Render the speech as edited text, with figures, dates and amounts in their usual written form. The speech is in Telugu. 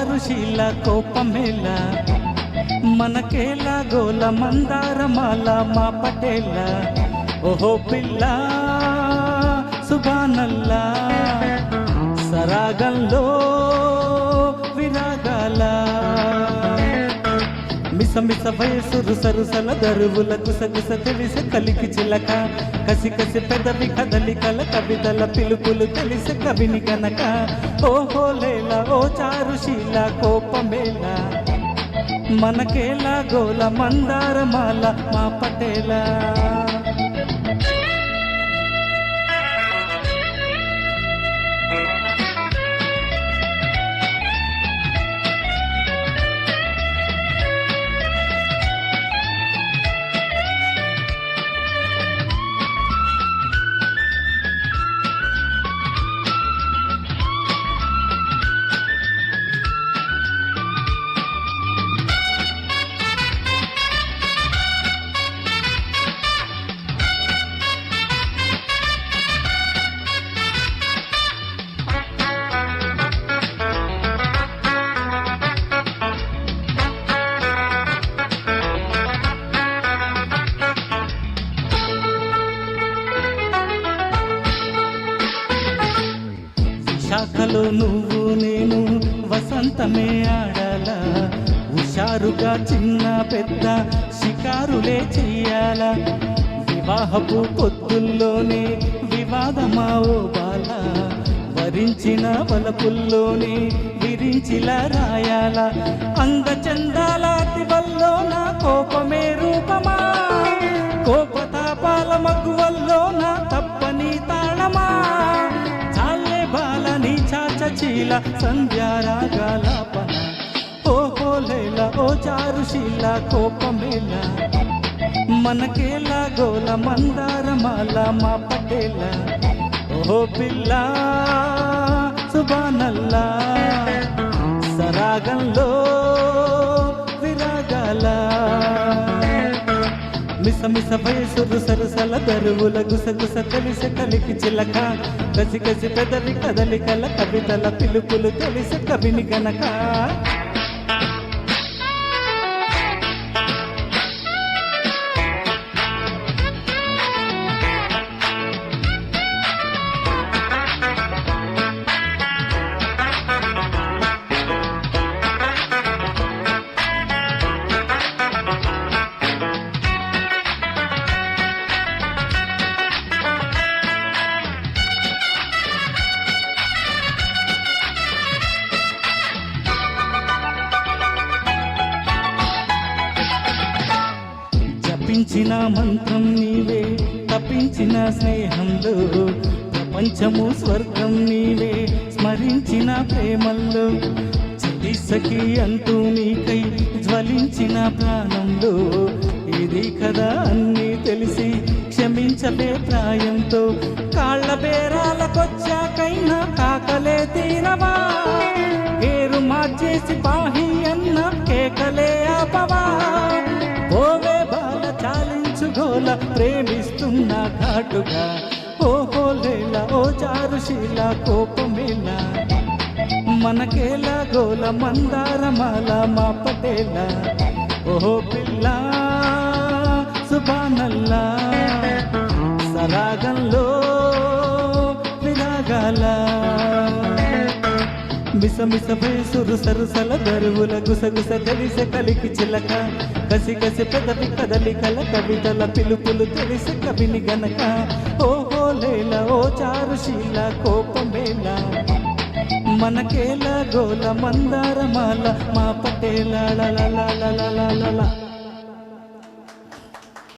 చారుశీల కోపమేల మనకేలా గోల మందారమాల మా పటేల ఓహో పిల్ల సుబానల్లా సరాగంలో విరాగాల మిస మిస వయసు రుసరుసల దరువుల గుసగుస తెలిసి కలికి చిలక కసి కసి పెదవి కదలికల కవితల పిలుపులు తెలిసి కవిని గనక ఓహో లేలా ఓ చారుశీల కోపమేల మనకేలా గోల మందారమాల మా పటేలా శాఖలో నువ్వు నేను వసంతమే ఆడాలా హుషారుగా చిన్న పెద్ద షికారులే చెయ్యాలా వివాహపు పొత్తుల్లోనే వివాదమా ఓ బాల వరించిన వలపుల్లోనే విరించిలా రాయాల అందచందాలాతి వల్లో నా కోపమే రూపమా కోపతాపాల మగువల్లో నా తప్పని తాళమా చీల సంధ్యారాగాలాపన ఓహో లేలా ఓ చారుశీల కోపమేల మనకేలా గోల మందారమాల మా పటేల ఓహో పిల్ల సుబానల్లా సరాగంలో విరాగాల మిస మిస వయసు రుసరుసల దరువుల గుసగుస తెలిసి కలికి చిలక కసి కసి పెదవి కదలికల కవితల పిలుపులు తెలిసి కవిని గనక జపించిన మంత్రం నీవే తపించిన స్నేహంలో ప్రపంచము స్వర్గం నీవే స్మరించిన ప్రేమల్లో చెలిసకి అంటూ నీకై జ్వలించిన ప్రాణంలో ఇది కదా అన్నీ తెలిసి క్షమించలే ప్రాయంతో కాళ్ళ బేరాలకొచ్చాకైనా కాకలే తీరవా పేరు మార్చేసి పాహి అన్న కేకలే ఆపవా ఓవే బాల చాలించు గోల ప్రేమిస్తున్నా ఘాటుగా ఓహో లేలా ఓ చారుశీల కోపమేల మనకేలా గోల మందారమాల మా పటేల ఓహో పిల్ల సుబానల్లా సరాగంలో విరాగాల మిస మిస వయసు రుసరుసల దరువుల గుసగుస తెలిసి కలికి చిలక కసి కసి పెదవి కదలికల కవితల పిలుపులు తెలిసి కవిని గనక ఓహో లేలా ఓ చారుశీల కోపమేల మనకేలా గోల మందారమాల మా పటేల లా లా లా లా లా లా లా.